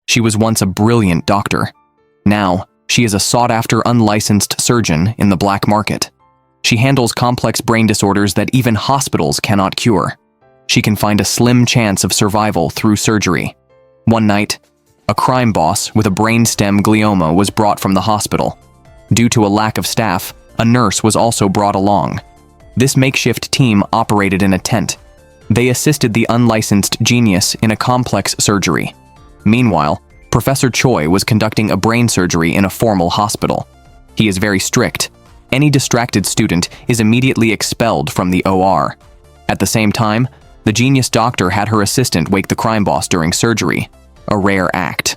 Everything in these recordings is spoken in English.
She was once a brilliant doctor. Now, she is a sought-after unlicensed surgeon in the black market. She handles complex brain disorders that even hospitals cannot cure. She can find a slim chance of survival through surgery. One night, a crime boss with a brainstem glioma was brought from the hospital. Due to a lack of staff, a nurse was also brought along. This makeshift team operated in a tent. They assisted the unlicensed genius in a complex surgery. Meanwhile, Professor Choi was conducting a brain surgery in a formal hospital. He is very strict. Any distracted student is immediately expelled from the OR. At the same time, the genius doctor had her assistant wake the crime boss during surgery, a rare act.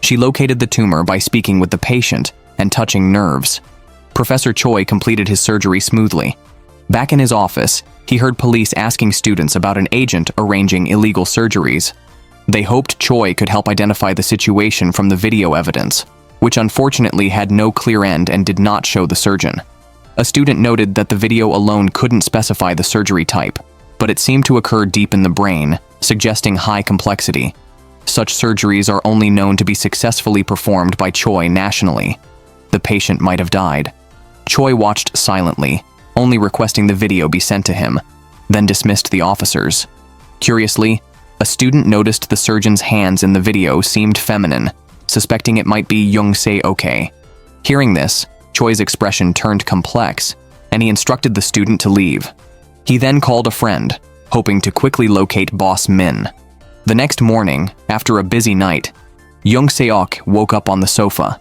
She located the tumor by speaking with the patient and touching nerves. Professor Choi completed his surgery smoothly. Back in his office, he heard police asking students about an agent arranging illegal surgeries. They hoped Choi could help identify the situation from the video evidence, which unfortunately had no clear end and did not show the surgeon. A student noted that the video alone couldn't specify the surgery type, but it seemed to occur deep in the brain, suggesting high complexity. Such surgeries are only known to be successfully performed by Choi nationally. The patient might have died. Choi watched silently, only requesting the video be sent to him, then dismissed the officers. Curiously, a student noticed the surgeon's hands in the video seemed feminine, suspecting it might be Young Se-ok. Hearing this, Choi's expression turned complex, and he instructed the student to leave. He then called a friend, hoping to quickly locate Boss Min. The next morning, after a busy night, Young Se-ok woke up on the sofa.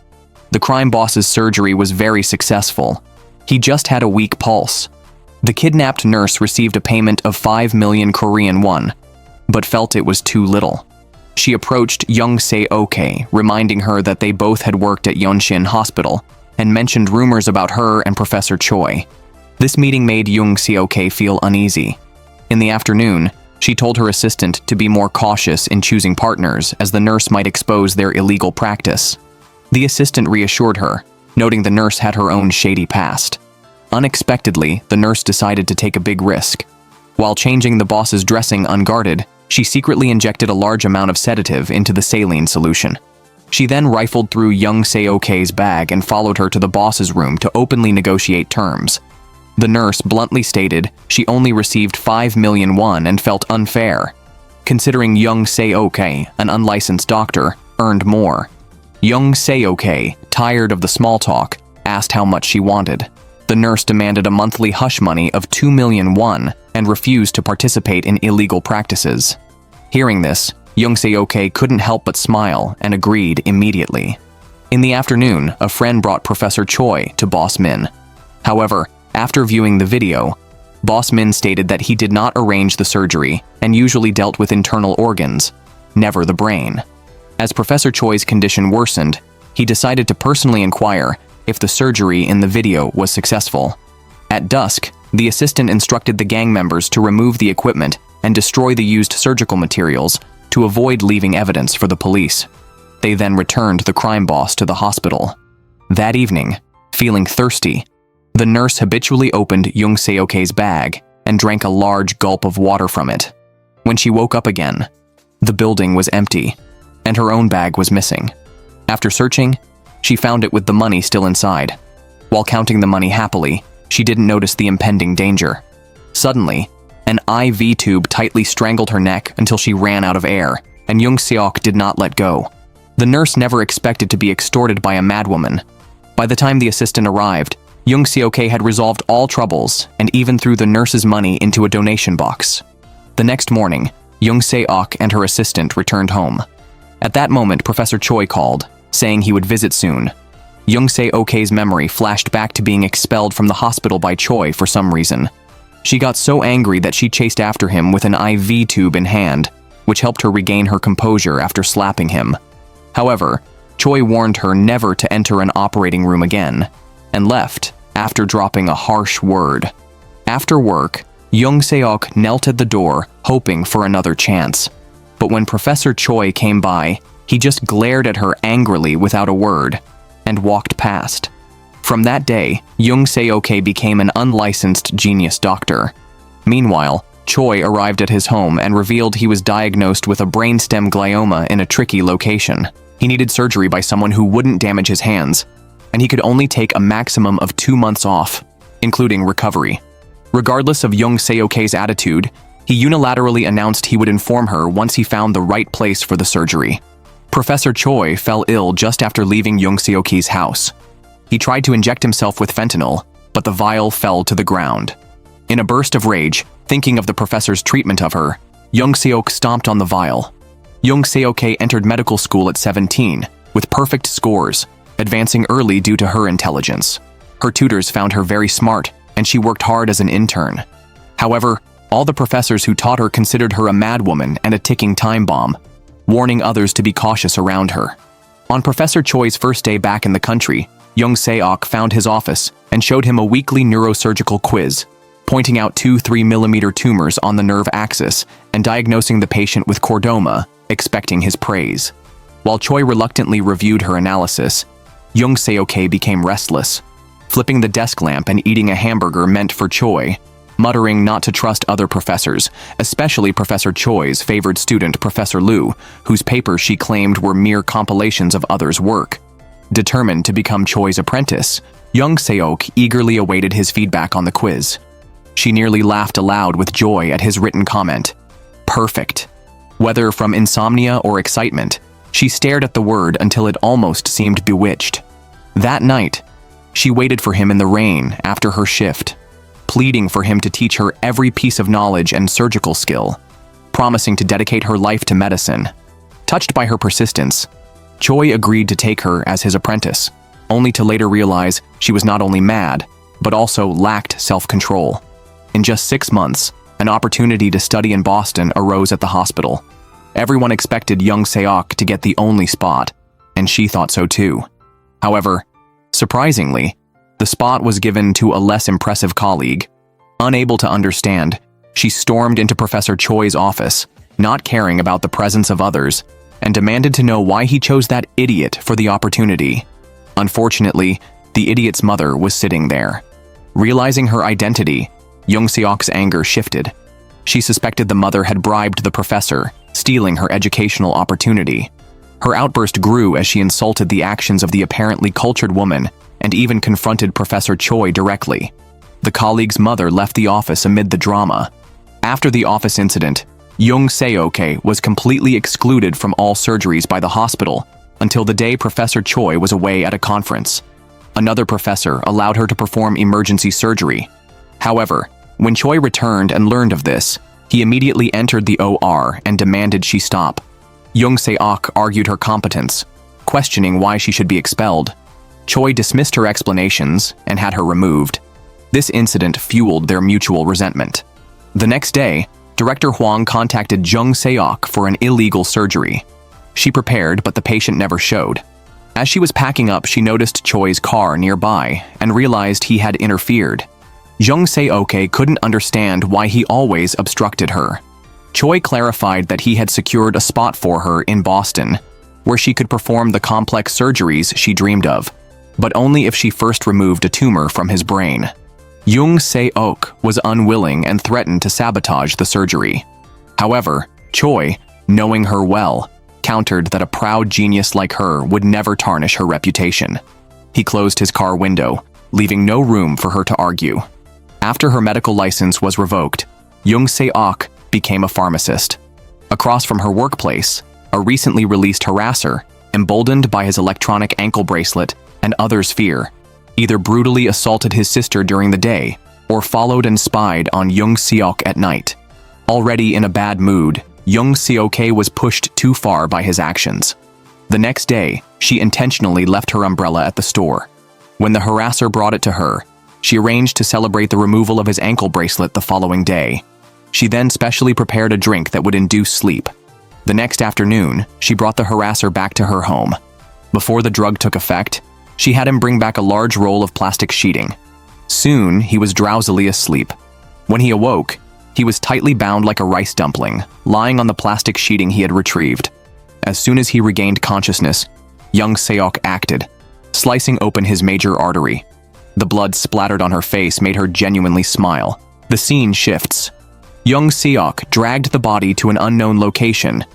The crime boss's surgery was very successful. He just had a weak pulse. The kidnapped nurse received a payment of 5 million Korean won, but felt it was too little. She approached Young Se-ok, reminding her that they both had worked at Yonshin Hospital, and mentioned rumors about her and Professor Choi. This meeting made Young Se-ok feel uneasy. In the afternoon, she told her assistant to be more cautious in choosing partners, as the nurse might expose their illegal practice. The assistant reassured her, noting the nurse had her own shady past. Unexpectedly, the nurse decided to take a big risk. While changing the boss's dressing unguarded, she secretly injected a large amount of sedative into the saline solution. She then rifled through Young Se-ok's bag and followed her to the boss's room to openly negotiate terms. The nurse bluntly stated she only received 5 million won and felt unfair, considering Young Se-ok, an unlicensed doctor, earned more. Young Se-ok, tired of the small talk, asked how much she wanted. The nurse demanded a monthly hush money of 2 million won and refused to participate in illegal practices. Hearing this, Young Se-ok couldn't help but smile and agreed immediately. In the afternoon, a friend brought Professor Choi to Boss Min. However, after viewing the video, Boss Min stated that he did not arrange the surgery and usually dealt with internal organs, never the brain. As Professor Choi's condition worsened, he decided to personally inquire if the surgery in the video was successful. At dusk, the assistant instructed the gang members to remove the equipment and destroy the used surgical materials to avoid leaving evidence for the police. They then returned the crime boss to the hospital. That evening, feeling thirsty, the nurse habitually opened Young Se-ok's bag and drank a large gulp of water from it. When she woke up again, the building was empty, and her own bag was missing. After searching, she found it with the money still inside. While counting the money happily, she didn't notice the impending danger. Suddenly, an IV tube tightly strangled her neck until she ran out of air, and Young Se-ok did not let go. The nurse never expected to be extorted by a madwoman. By the time the assistant arrived, Young Se-ok had resolved all troubles and even threw the nurse's money into a donation box. The next morning, Young Se-ok and her assistant returned home. At that moment, Professor Choi called, saying he would visit soon. Young Se-ok's memory flashed back to being expelled from the hospital by Choi for some reason. She got so angry that she chased after him with an IV tube in hand, which helped her regain her composure after slapping him. However, Choi warned her never to enter an operating room again, and left after dropping a harsh word. After work, Young Se-ok knelt at the door, hoping for another chance. But when Professor Choi came by, he just glared at her angrily without a word, and walked past. From that day, Young Se-ok became an unlicensed genius doctor. Meanwhile, Choi arrived at his home and revealed he was diagnosed with a brainstem glioma in a tricky location. He needed surgery by someone who wouldn't damage his hands, and he could only take a maximum of 2 months off, including recovery. Regardless of Young Seok's attitude, he unilaterally announced he would inform her once he found the right place for the surgery. Professor Choi fell ill just after leaving Young Seok's house. He tried to inject himself with fentanyl, but the vial fell to the ground. In a burst of rage, thinking of the professor's treatment of her, Young Seok stomped on the vial. Young Seok entered medical school at 17, with perfect scores, advancing early due to her intelligence. Her tutors found her very smart, and she worked hard as an intern. However, all the professors who taught her considered her a madwoman and a ticking time bomb, warning others to be cautious around her. On Professor Choi's first day back in the country, Young Seok found his office and showed him a weekly neurosurgical quiz, pointing out 2 3mm tumors on the nerve axis and diagnosing the patient with chordoma, expecting his praise. While Choi reluctantly reviewed her analysis, Young Seok became restless, flipping the desk lamp and eating a hamburger meant for Choi, muttering not to trust other professors, especially Professor Choi's favored student, Professor Liu, whose papers she claimed were mere compilations of others' work. Determined to become Choi's apprentice, Young Seok eagerly awaited his feedback on the quiz. She nearly laughed aloud with joy at his written comment. Perfect. Whether from insomnia or excitement, she stared at the word until it almost seemed bewitched. That night, she waited for him in the rain after her shift, pleading for him to teach her every piece of knowledge and surgical skill, promising to dedicate her life to medicine. Touched by her persistence, Choi agreed to take her as his apprentice, only to later realize she was not only mad, but also lacked self-control. In just 6 months, an opportunity to study in Boston arose at the hospital. Everyone expected Young Seok to get the only spot, and she thought so too. However, surprisingly, the spot was given to a less impressive colleague. Unable to understand, she stormed into Professor Choi's office, not caring about the presence of others, and demanded to know why he chose that idiot for the opportunity. Unfortunately, the idiot's mother was sitting there. Realizing her identity, Young Seok's anger shifted. She suspected the mother had bribed the professor, stealing her educational opportunity. Her outburst grew as she insulted the actions of the apparently cultured woman and even confronted Professor Choi directly. The colleague's mother left the office amid the drama. After the office incident, Young Seok was completely excluded from all surgeries by the hospital until the day Professor Choi was away at a conference. Another professor allowed her to perform emergency surgery. However, when Choi returned and learned of this, he immediately entered the OR and demanded she stop. Young Seok argued her competence, questioning why she should be expelled. Choi dismissed her explanations and had her removed. This incident fueled their mutual resentment. The next day, Director Huang contacted Young Seok for an illegal surgery. She prepared, but the patient never showed. As she was packing up, she noticed Choi's car nearby and realized he had interfered. Young Seok couldn't understand why he always obstructed her. Choi clarified that he had secured a spot for her in Boston, where she could perform the complex surgeries she dreamed of, but only if she first removed a tumor from his brain. Young Seok was unwilling and threatened to sabotage the surgery. However, Choi, knowing her well, countered that a proud genius like her would never tarnish her reputation. He closed his car window, leaving no room for her to argue. After her medical license was revoked, Young Seok became a pharmacist. Across from her workplace, a recently released harasser, emboldened by his electronic ankle bracelet and others' fear, either brutally assaulted his sister during the day or followed and spied on Young Seok at night. Already in a bad mood, Young Seok was pushed too far by his actions. The next day, she intentionally left her umbrella at the store. When the harasser brought it to her, she arranged to celebrate the removal of his ankle bracelet the following day. She then specially prepared a drink that would induce sleep. The next afternoon, she brought the harasser back to her home. Before the drug took effect, she had him bring back a large roll of plastic sheeting. Soon, he was drowsily asleep. When he awoke, he was tightly bound like a rice dumpling, lying on the plastic sheeting he had retrieved. As soon as he regained consciousness, Young Seok acted, slicing open his major artery. The blood splattered on her face made her genuinely smile. The scene shifts. Young Seok dragged the body to an unknown location,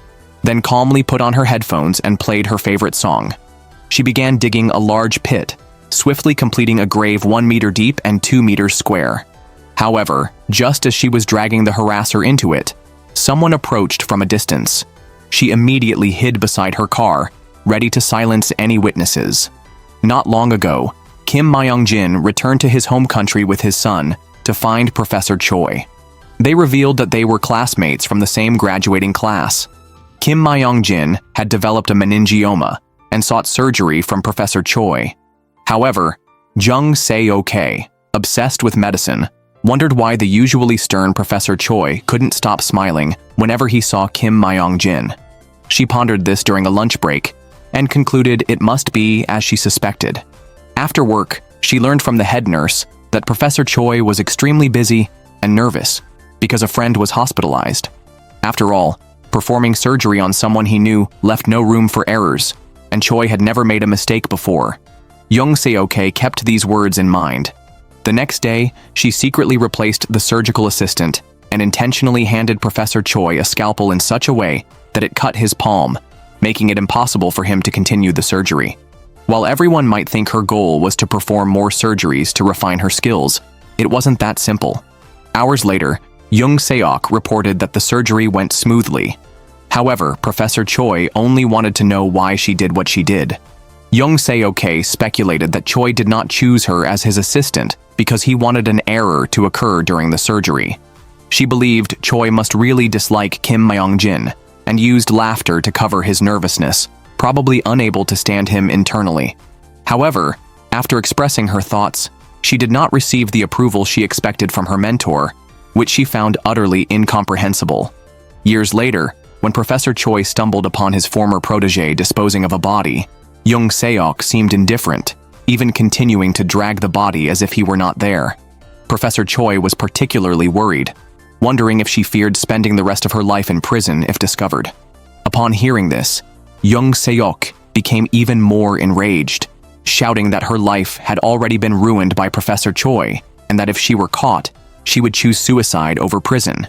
then calmly put on her headphones and played her favorite song. She began digging a large pit, swiftly completing a grave 1 meter deep and 2 meters square. However, just as she was dragging the harasser into it, someone approached from a distance. She immediately hid beside her car, ready to silence any witnesses. Not long ago, Kim Myung-jin returned to his home country with his son to find Professor Choi. They revealed that they were classmates from the same graduating class. Kim Myung-jin had developed a meningioma and sought surgery from Professor Choi. However, Jung Se-ok, obsessed with medicine, wondered why the usually stern Professor Choi couldn't stop smiling whenever he saw Kim Myung-jin. She pondered this during a lunch break and concluded it must be as she suspected. After work, she learned from the head nurse that Professor Choi was extremely busy and nervous because a friend was hospitalized. After all, performing surgery on someone he knew left no room for errors, and Choi had never made a mistake before. Jung Se-ok kept these words in mind. The next day, she secretly replaced the surgical assistant and intentionally handed Professor Choi a scalpel in such a way that it cut his palm, making it impossible for him to continue the surgery. While everyone might think her goal was to perform more surgeries to refine her skills, it wasn't that simple. Hours later, Jung Se-ok reported that the surgery went smoothly. However, Professor Choi only wanted to know why she did what she did. Jung Se-ok speculated that Choi did not choose her as his assistant because he wanted an error to occur during the surgery. She believed Choi must really dislike Kim Myung-jin and used laughter to cover his nervousness, probably unable to stand him internally. However, after expressing her thoughts, she did not receive the approval she expected from her mentor, which she found utterly incomprehensible. Years later, when Professor Choi stumbled upon his former protégé disposing of a body, Jung Se-ok seemed indifferent, even continuing to drag the body as if he were not there. Professor Choi was particularly worried, wondering if she feared spending the rest of her life in prison if discovered. Upon hearing this, Jung Se-ok became even more enraged, shouting that her life had already been ruined by Professor Choi and that if she were caught, she would choose suicide over prison.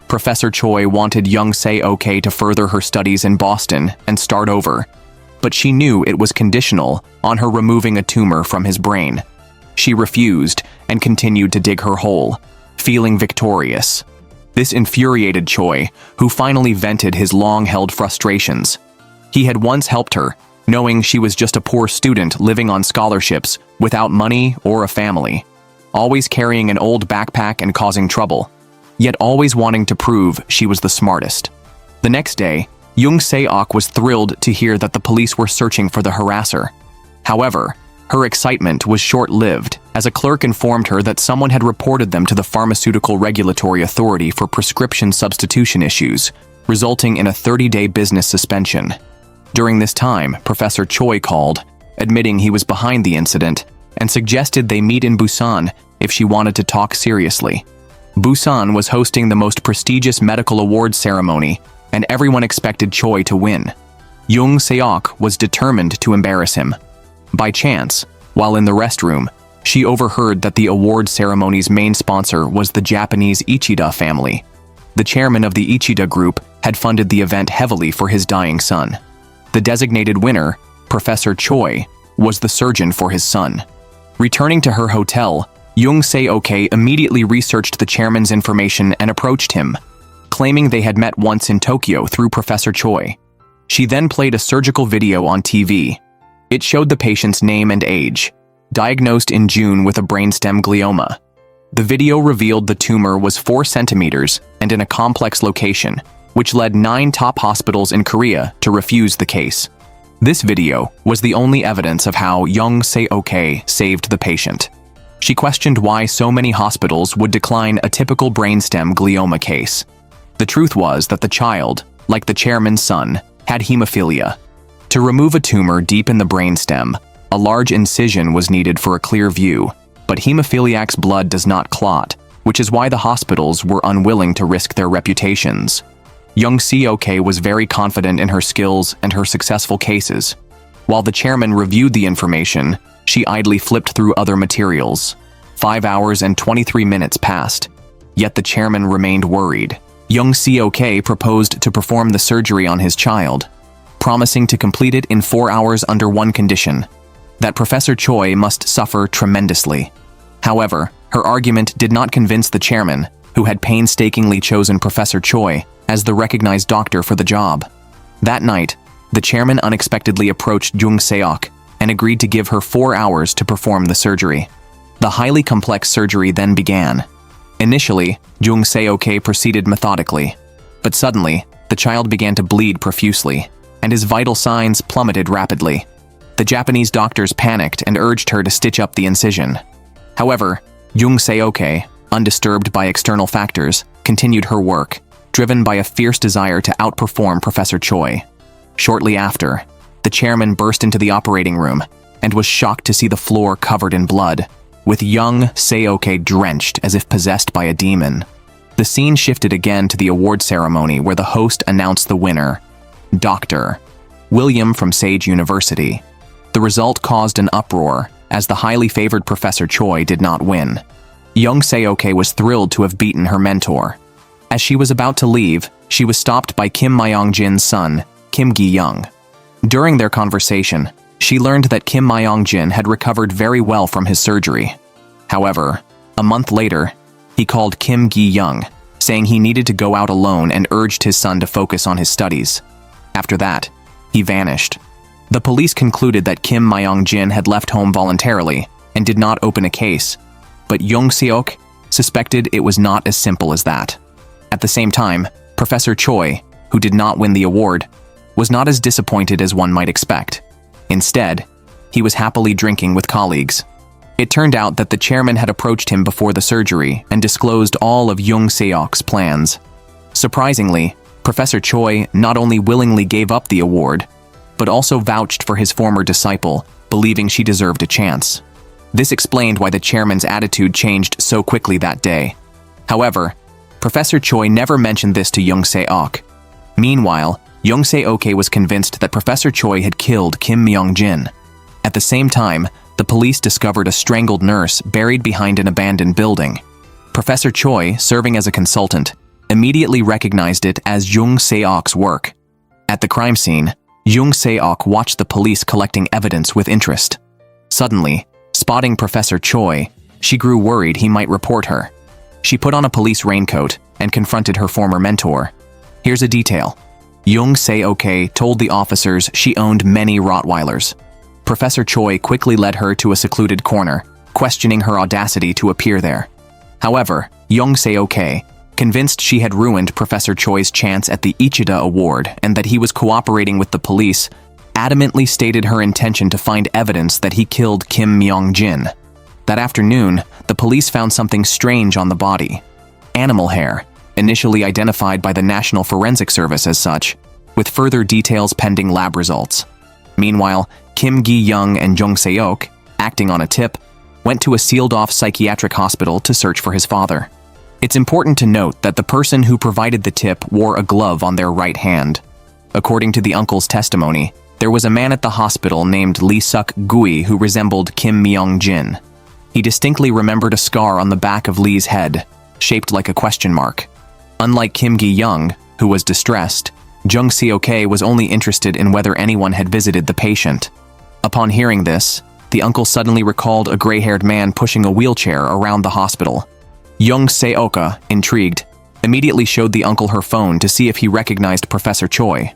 Professor Choi wanted Jung Se-ok to further her studies in Boston and start over, but she knew it was conditional on her removing a tumor from his brain. She refused and continued to dig her hole, feeling victorious. This infuriated Choi, who finally vented his long-held frustrations. He had once helped her, knowing she was just a poor student living on scholarships without money or a family, always carrying an old backpack and causing trouble, yet always wanting to prove she was the smartest. The next day, Jung Se-ok was thrilled to hear that the police were searching for the harasser. However, her excitement was short-lived, as a clerk informed her that someone had reported them to the Pharmaceutical Regulatory Authority for prescription substitution issues, resulting in a 30-day business suspension. During this time, Professor Choi called, admitting he was behind the incident, and suggested they meet in Busan if she wanted to talk seriously. Busan was hosting the most prestigious medical awards ceremony, and everyone expected Choi to win. Jung Se-ok was determined to embarrass him. By chance, while in the restroom, she overheard that the award ceremony's main sponsor was the Japanese Ichida family. The chairman of the Ichida group had funded the event heavily for his dying son. The designated winner, Professor Choi, was the surgeon for his son. Returning to her hotel, Jung Se-ok immediately researched the chairman's information and approached him, claiming they had met once in Tokyo through Professor Choi. She then played a surgical video on TV. It showed the patient's name and age, diagnosed in June with a brainstem glioma. The video revealed the tumor was 4 centimeters and in a complex location, which led 9 top hospitals in Korea to refuse the case. This video was the only evidence of how Jung Se-ok saved the patient. She questioned why so many hospitals would decline a typical brainstem glioma case. The truth was that the child, like the chairman's son, had hemophilia. To remove a tumor deep in the brainstem, a large incision was needed for a clear view, but hemophiliac's blood does not clot, which is why the hospitals were unwilling to risk their reputations. Jung Se-ok was very confident in her skills and her successful cases. While the chairman reviewed the information, she idly flipped through other materials. 5 hours and 23 minutes passed, yet the chairman remained worried. Young Seok proposed to perform the surgery on his child, promising to complete it in 4 hours under one condition, that Professor Choi must suffer tremendously. However, her argument did not convince the chairman, who had painstakingly chosen Professor Choi as the recognized doctor for the job. That night, the chairman unexpectedly approached Jung Seok and agreed to give her 4 hours to perform the surgery. The highly complex surgery then began. Initially, Jung Seok proceeded methodically, but suddenly, the child began to bleed profusely, and his vital signs plummeted rapidly. The Japanese doctors panicked and urged her to stitch up the incision. However, Jung Seok, undisturbed by external factors, continued her work, driven by a fierce desire to outperform Professor Choi. Shortly after, the chairman burst into the operating room and was shocked to see the floor covered in blood, with Young Seok drenched as if possessed by a demon. The scene shifted again to the award ceremony where the host announced the winner, Dr. William from Sage University. The result caused an uproar, as the highly favored Professor Choi did not win. Young Seok was thrilled to have beaten her mentor. As she was about to leave, she was stopped by Kim Myong-jin's son, Kim Gi-young. During their conversation, she learned that Kim Myong-jin had recovered very well from his surgery. However, a month later, he called Kim Gi-young, saying he needed to go out alone and urged his son to focus on his studies. After that, he vanished. The police concluded that Kim Myong-jin had left home voluntarily and did not open a case, but Young Seok suspected it was not as simple as that. At the same time, Professor Choi, who did not win the award, was not as disappointed as one might expect. Instead, he was happily drinking with colleagues. It turned out that the chairman had approached him before the surgery and disclosed all of Young Seok's plans. Surprisingly, Professor Choi not only willingly gave up the award, but also vouched for his former disciple, believing she deserved a chance. This explained why the chairman's attitude changed so quickly that day. However, Professor Choi never mentioned this to Young Seok. Meanwhile, Young Seok was convinced that Professor Choi had killed Kim Myong-jin. At the same time, the police discovered a strangled nurse buried behind an abandoned building. Professor Choi, serving as a consultant, immediately recognized it as Jung Seok's work. At the crime scene, Jung Seok watched the police collecting evidence with interest. Suddenly, spotting Professor Choi, she grew worried he might report her. She put on a police raincoat and confronted her former mentor. Here's a detail. Jung Seok told the officers she owned many Rottweilers. Professor Choi quickly led her to a secluded corner, questioning her audacity to appear there. However, Jung Seok, convinced she had ruined Professor Choi's chance at the Ichida Award and that he was cooperating with the police, adamantly stated her intention to find evidence that he killed Kim Myong-jin. That afternoon, the police found something strange on the body. Animal hair, initially identified by the National Forensic Service as such, with further details pending lab results. Meanwhile, Kim Gi-young and Jung Seok, acting on a tip, went to a sealed-off psychiatric hospital to search for his father. It's important to note that the person who provided the tip wore a glove on their right hand. According to the uncle's testimony, there was a man at the hospital named Lee Suk-gui who resembled Kim Myong-jin. He distinctly remembered a scar on the back of Lee's head, shaped like a question mark. Unlike Kim Gi-young, who was distressed, Jung Seok was only interested in whether anyone had visited the patient. Upon hearing this, the uncle suddenly recalled a gray-haired man pushing a wheelchair around the hospital. Jung Seok, intrigued, immediately showed the uncle her phone to see if he recognized Professor Choi.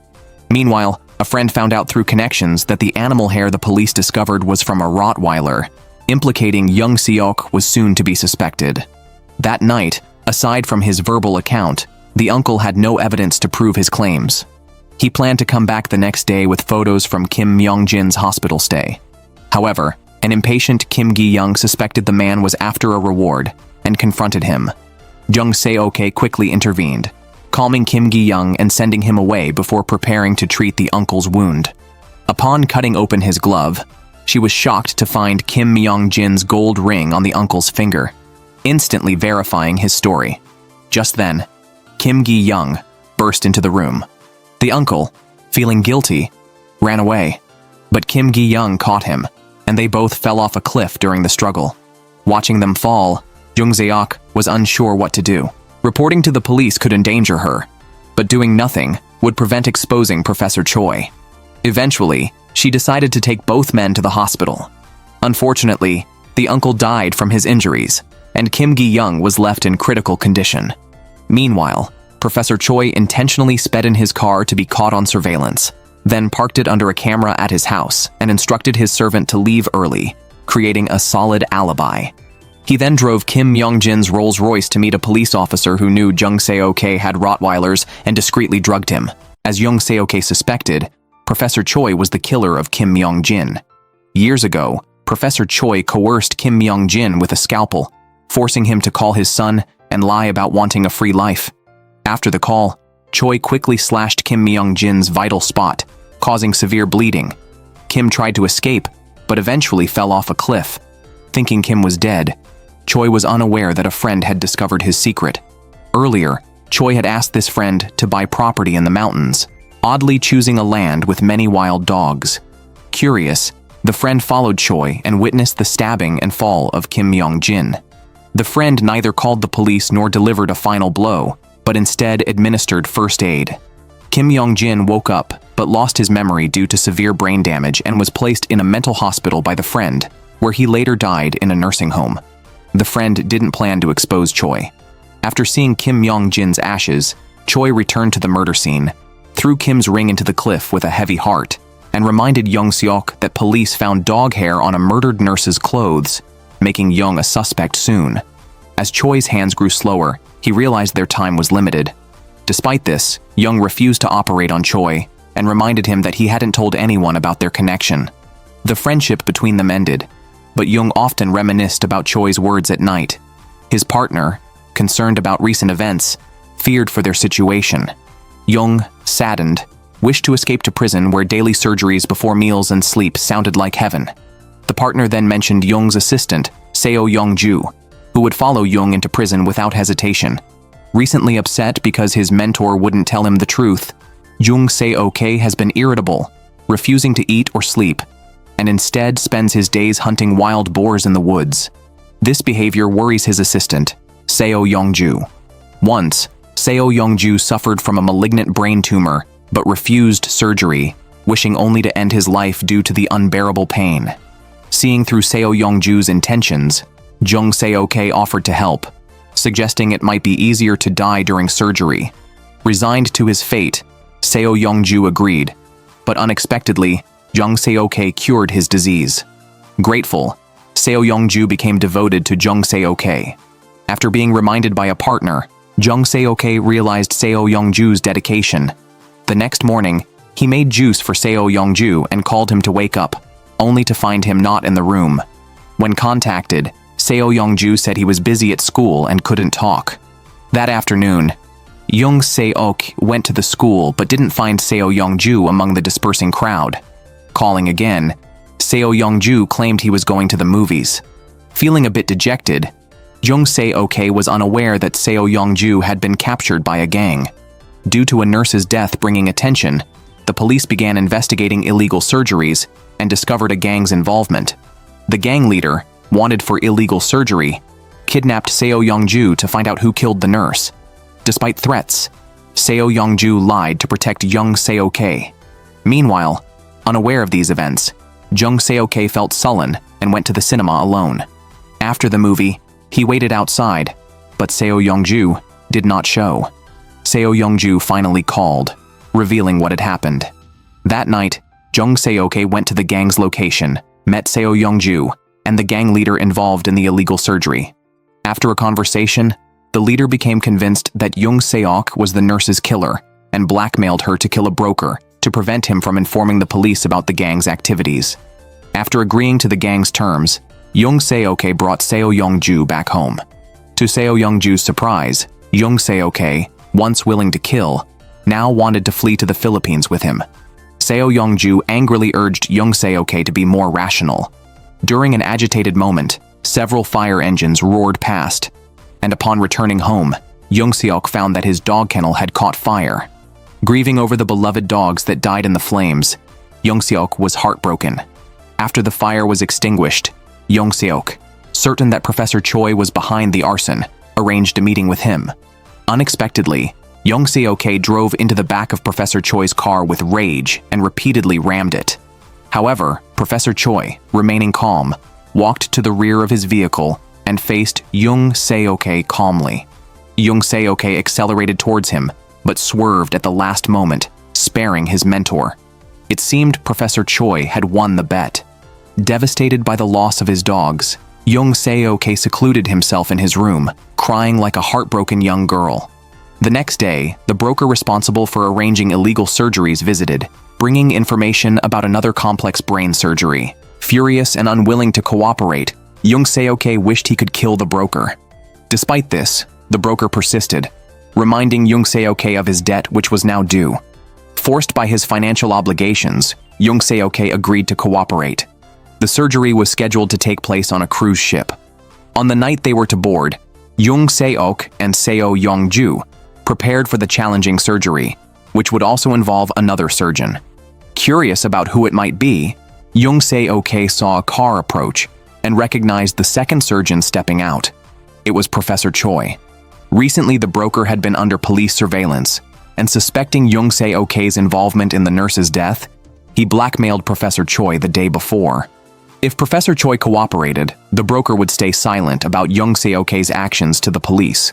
Meanwhile, a friend found out through connections that the animal hair the police discovered was from a Rottweiler, implicating Jung Seok was soon to be suspected. That night, aside from his verbal account, the uncle had no evidence to prove his claims. He planned to come back the next day with photos from Kim Myong-jin's hospital stay. However, an impatient Kim Gi-young suspected the man was after a reward and confronted him. Jung Seok quickly intervened, calming Kim Gi-young and sending him away before preparing to treat the uncle's wound. Upon cutting open his glove, she was shocked to find Kim Myong-jin's gold ring on the uncle's finger, instantly verifying his story. Just then, Kim Gi-young burst into the room. The uncle, feeling guilty, ran away, but Kim Gi-young caught him, and they both fell off a cliff during the struggle. Watching them fall, Jung Seok was unsure what to do. Reporting to the police could endanger her, but doing nothing would prevent exposing Professor Choi. Eventually, she decided to take both men to the hospital. Unfortunately, the uncle died from his injuries, and Kim Gi-young was left in critical condition. Meanwhile, Professor Choi intentionally sped in his car to be caught on surveillance, then parked it under a camera at his house and instructed his servant to leave early, creating a solid alibi. He then drove Kim Myung-jin's Rolls-Royce to meet a police officer who knew Jung Se-ok had Rottweilers and discreetly drugged him. As Jung Se-ok suspected, Professor Choi was the killer of Kim Myung-jin. Years ago, Professor Choi coerced Kim Myung-jin with a scalpel, forcing him to call his son and lie about wanting a free life. After the call, Choi quickly slashed Kim Myung-jin's vital spot, causing severe bleeding. Kim tried to escape, but eventually fell off a cliff. Thinking Kim was dead, Choi was unaware that a friend had discovered his secret. Earlier, Choi had asked this friend to buy property in the mountains, oddly choosing a land with many wild dogs. Curious, the friend followed Choi and witnessed the stabbing and fall of Kim Myung-jin. The friend neither called the police nor delivered a final blow, but instead administered first aid. Kim Myung-jin woke up but lost his memory due to severe brain damage and was placed in a mental hospital by the friend, where he later died in a nursing home. The friend didn't plan to expose Choi. After seeing Kim Myung-jin's ashes, Choi returned to the murder scene, threw Kim's ring into the cliff with a heavy heart, and reminded Jung Seok that police found dog hair on a murdered nurse's clothes, making Jung a suspect soon. As Choi's hands grew slower, he realized their time was limited. Despite this, Jung refused to operate on Choi and reminded him that he hadn't told anyone about their connection. The friendship between them ended, but Jung often reminisced about Choi's words at night. His partner, concerned about recent events, feared for their situation. Jung, saddened, wished to escape to prison where daily surgeries before meals and sleep sounded like heaven. The partner then mentioned Jung's assistant, Seo Young-ju, who would follow Jung into prison without hesitation. Recently upset because his mentor wouldn't tell him the truth, Jung Se-ok has been irritable, refusing to eat or sleep, and instead spends his days hunting wild boars in the woods. This behavior worries his assistant, Seo Young-ju. Once, Seo Young-ju suffered from a malignant brain tumor, but refused surgery, wishing only to end his life due to the unbearable pain. Seeing through Seo Young-ju's intentions, Jung Se-ok offered to help, suggesting it might be easier to die during surgery. Resigned to his fate, Seo Young-ju agreed, but unexpectedly, Jung Se-ok cured his disease. Grateful, Seo Young-ju became devoted to Jung Se-ok. After being reminded by a partner, Jung Se-ok realized Seo Young-ju's dedication. The next morning, he made juice for Seo Young-ju and called him to wake up, only to find him not in the room. When contacted, Seo Young-ju said he was busy at school and couldn't talk. That afternoon, Jung Se-ok went to the school but didn't find Seo Young-ju among the dispersing crowd. Calling again, Seo Young-ju claimed he was going to the movies. Feeling a bit dejected, Jung Se-ok was unaware that Seo Young-ju had been captured by a gang. Due to a nurse's death bringing attention, the police began investigating illegal surgeries and discovered a gang's involvement. The gang leader, wanted for illegal surgery, kidnapped Seo Young-ju to find out who killed the nurse. Despite threats, Seo Young-ju lied to protect Jung Se-ok. Meanwhile, unaware of these events, Jung Se-ok felt sullen and went to the cinema alone. After the movie, he waited outside, but Seo Young-ju did not show. Seo Young-ju finally called, revealing what had happened. That night, Jung Se-ok went to the gang's location, met Seo Young-ju, and the gang leader involved in the illegal surgery. After a conversation, the leader became convinced that Jung Se-ok was the nurse's killer and blackmailed her to kill a broker to prevent him from informing the police about the gang's activities. After agreeing to the gang's terms, Jung Se-ok brought Seo Young-ju back home. To Seo Young-ju's surprise, Jung Se-ok, once willing to kill, now wanted to flee to the Philippines with him. Seo Young-ju angrily urged Jung Se-ok to be more rational. During an agitated moment, several fire engines roared past, and upon returning home, Jung Se-ok found that his dog kennel had caught fire. Grieving over the beloved dogs that died in the flames, Jung Se-ok was heartbroken. After the fire was extinguished, Jung Se-ok, certain that Professor Choi was behind the arson, arranged a meeting with him. Unexpectedly, Young Seok drove into the back of Professor Choi's car with rage and repeatedly rammed it. However, Professor Choi, remaining calm, walked to the rear of his vehicle and faced Young Seok calmly. Young Seok accelerated towards him, but swerved at the last moment, sparing his mentor. It seemed Professor Choi had won the bet. Devastated by the loss of his dogs, Young Seok secluded himself in his room, crying like a heartbroken young girl. The next day, the broker responsible for arranging illegal surgeries visited, bringing information about another complex brain surgery. Furious and unwilling to cooperate, Young Seok wished he could kill the broker. Despite this, the broker persisted, reminding Young Seok of his debt which was now due. Forced by his financial obligations, Young Seok agreed to cooperate. The surgery was scheduled to take place on a cruise ship. On the night they were to board, Young Seok and Seo Yongju prepared for the challenging surgery, which would also involve another surgeon. Curious about who it might be, Young Seok saw a car approach and recognized the second surgeon stepping out. It was Professor Choi. Recently, the broker had been under police surveillance, and suspecting Young Seok's involvement in the nurse's death, he blackmailed Professor Choi the day before. If Professor Choi cooperated, the broker would stay silent about Young Seok's actions to the police.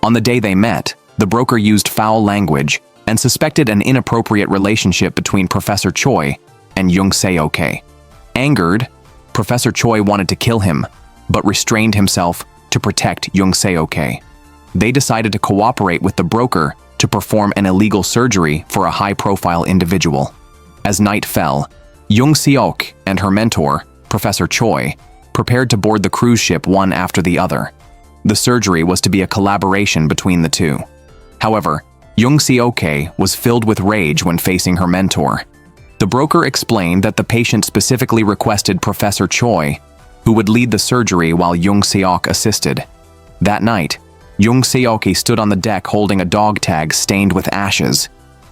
On the day they met, the broker used foul language and suspected an inappropriate relationship between Professor Choi and Young Seok. Angered, Professor Choi wanted to kill him, but restrained himself to protect Young Seok. They decided to cooperate with the broker to perform an illegal surgery for a high-profile individual. As night fell, Young Seok and her mentor, Professor Choi, prepared to board the cruise ship one after the other. The surgery was to be a collaboration between the two. However, Young Seok was filled with rage when facing her mentor. The broker explained that the patient specifically requested Professor Choi, who would lead the surgery while Young Seok assisted. That night, Young Seok stood on the deck holding a dog tag stained with ashes.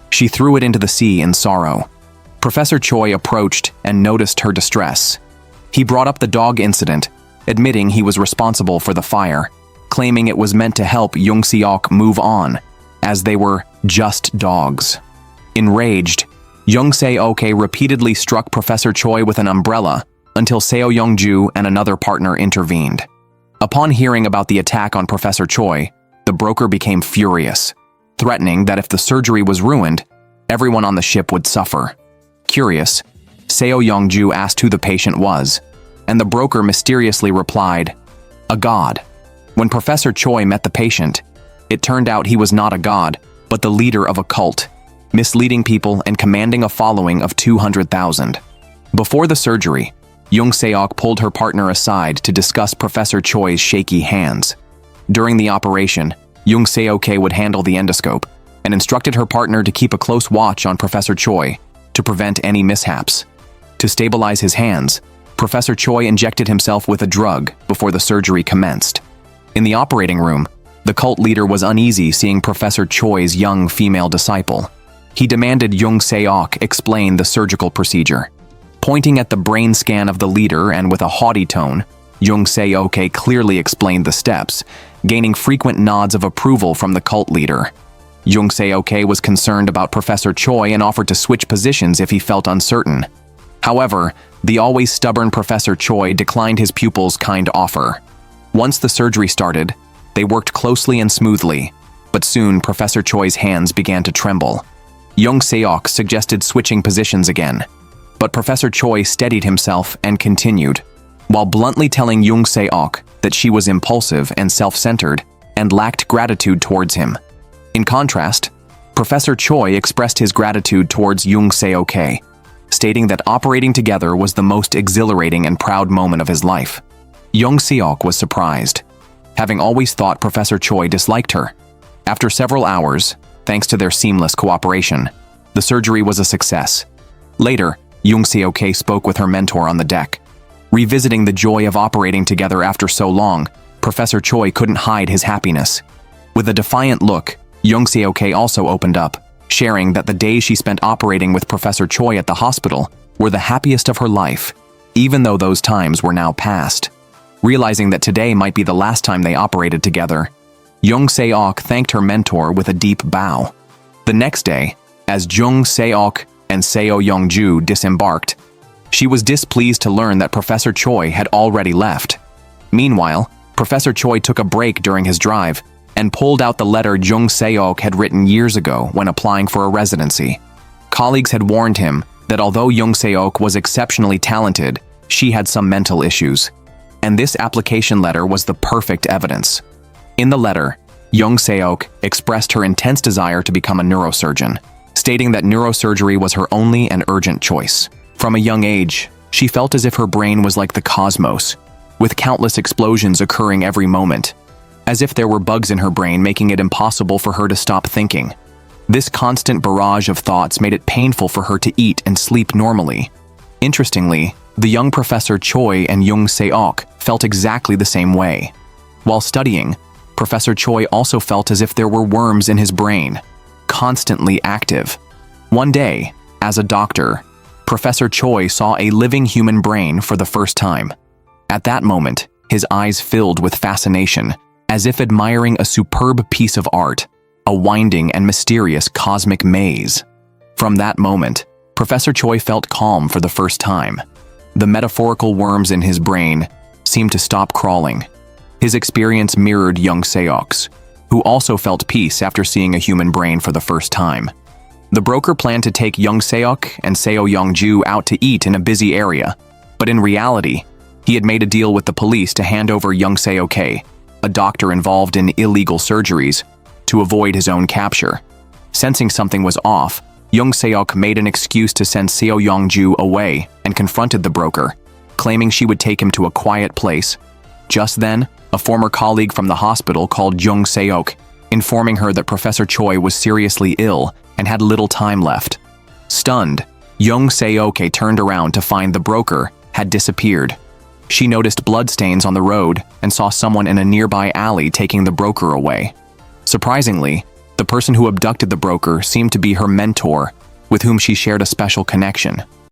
She threw it into the sea in sorrow. Professor Choi approached and noticed her distress. He brought up the dog incident, admitting he was responsible for the fire, claiming it was meant to help Young Seok move on, as they were just dogs. Enraged, Young Seok repeatedly struck Professor Choi with an umbrella until Seo Yongju and another partner intervened. Upon hearing about the attack on Professor Choi, the broker became furious, threatening that if the surgery was ruined, everyone on the ship would suffer. Curious, Seo Yongju asked who the patient was, and the broker mysteriously replied, "A god." When Professor Choi met the patient, it turned out he was not a god, but the leader of a cult, misleading people and commanding a following of 200,000. Before the surgery, Young Seok pulled her partner aside to discuss Professor Choi's shaky hands. During the operation, Young Seok would handle the endoscope and instructed her partner to keep a close watch on Professor Choi to prevent any mishaps. To stabilize his hands, Professor Choi injected himself with a drug before the surgery commenced. In the operating room, the cult leader was uneasy seeing Professor Choi's young female disciple. He demanded Young Seok explain the surgical procedure. Pointing at the brain scan of the leader and with a haughty tone, Young Seok clearly explained the steps, gaining frequent nods of approval from the cult leader. Young Seok was concerned about Professor Choi and offered to switch positions if he felt uncertain. However, the always stubborn Professor Choi declined his pupil's kind offer. Once the surgery started, they worked closely and smoothly, but soon Professor Choi's hands began to tremble. Young Seok suggested switching positions again, but Professor Choi steadied himself and continued, while bluntly telling Young Seok that she was impulsive and self-centered and lacked gratitude towards him. In contrast, Professor Choi expressed his gratitude towards Young Seok, stating that operating together was the most exhilarating and proud moment of his life. Young Seok was surprised, having always thought Professor Choi disliked her. After several hours, thanks to their seamless cooperation, the surgery was a success. Later, Young Seok spoke with her mentor on the deck. Revisiting the joy of operating together after so long, Professor Choi couldn't hide his happiness. With a defiant look, Young Seok also opened up, sharing that the days she spent operating with Professor Choi at the hospital were the happiest of her life, even though those times were now past. Realizing that today might be the last time they operated together, Jung Se-ok thanked her mentor with a deep bow. The next day, as Jung Se-ok and Seo Young-ju disembarked, she was displeased to learn that Professor Choi had already left. Meanwhile, Professor Choi took a break during his drive and pulled out the letter Jung Se-ok had written years ago when applying for a residency. Colleagues had warned him that although Jung Se-ok was exceptionally talented, she had some mental issues. And this application letter was the perfect evidence. In the letter, Jung Se-ok expressed her intense desire to become a neurosurgeon, stating that neurosurgery was her only and urgent choice. From a young age, she felt as if her brain was like the cosmos, with countless explosions occurring every moment, as if there were bugs in her brain making it impossible for her to stop thinking. This constant barrage of thoughts made it painful for her to eat and sleep normally. Interestingly, the young Professor Choi and Jung Se-ok felt exactly the same way. While studying, Professor Choi also felt as if there were worms in his brain, constantly active. One day, as a doctor, Professor Choi saw a living human brain for the first time. At that moment, his eyes filled with fascination, as if admiring a superb piece of art, a winding and mysterious cosmic maze. From that moment, Professor Choi felt calm for the first time. The metaphorical worms in his brain seemed to stop crawling. His experience mirrored Jung Se-ok's, who also felt peace after seeing a human brain for the first time. The broker planned to take Jung Se-ok and Seo Young-ju out to eat in a busy area, but in reality, he had made a deal with the police to hand over Jung Se-ok, a doctor involved in illegal surgeries, to avoid his own capture. Sensing something was off, Jung Se-ok made an excuse to send Seo Young-ju away and confronted the broker, claiming she would take him to a quiet place. Just then, a former colleague from the hospital called Jung Se-ok, informing her that Professor Choi was seriously ill and had little time left. Stunned, Jung Se-ok turned around to find the broker had disappeared. She noticed bloodstains on the road and saw someone in a nearby alley taking the broker away. Surprisingly, the person who abducted the broker seemed to be her mentor, with whom she shared a special connection.